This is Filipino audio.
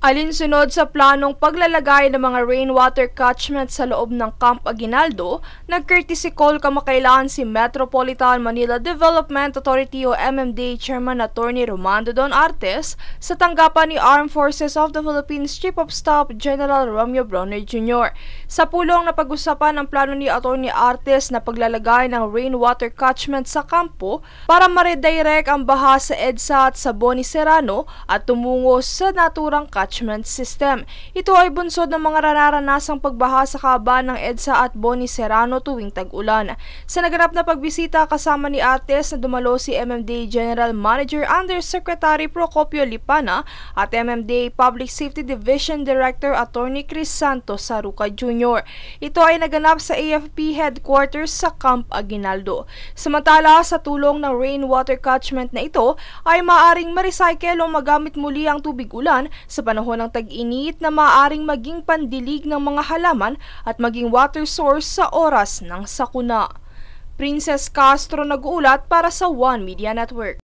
Alinsunod sa planong paglalagay ng mga rainwater catchment sa loob ng Camp Aguinaldo, nag-courtesy call kamakailan si Metropolitan Manila Development Authority o MMDA Chairman Attorney Romando Don Artes sa tanggapan ni Armed Forces of the Philippines Chief of Staff General Romeo Bronner Jr. Sa pulong na pag-usapan ang plano ni Attorney Artes na paglalagay ng rainwater catchment sa kampo para ma-redirect ang baha sa EDSA at sa Boni Serrano at tumungo sa naturang catchment system. Ito ay bunsod ng mga nararanasang pagbaha sa kahabaan ng EDSA at Boni Serrano tuwing tag-ulan. Sa naganap na pagbisita kasama ni Artes na dumalo si MMDA General Manager Undersecretary Procopio Lipana at MMDA Public Safety Division Director Attorney Chris Santos Saruca Jr. Ito ay naganap sa AFP headquarters sa Camp Aguinaldo. Samantala, sa tulong ng rainwater catchment na ito ay maaaring ma-recycle o magamit muli ang tubig ulan sa panahon ng tag-init na maaaring maging pandilig ng mga halaman at maging water source sa oras ng sakuna. Princess Castro nag-uulat para sa One Media Network.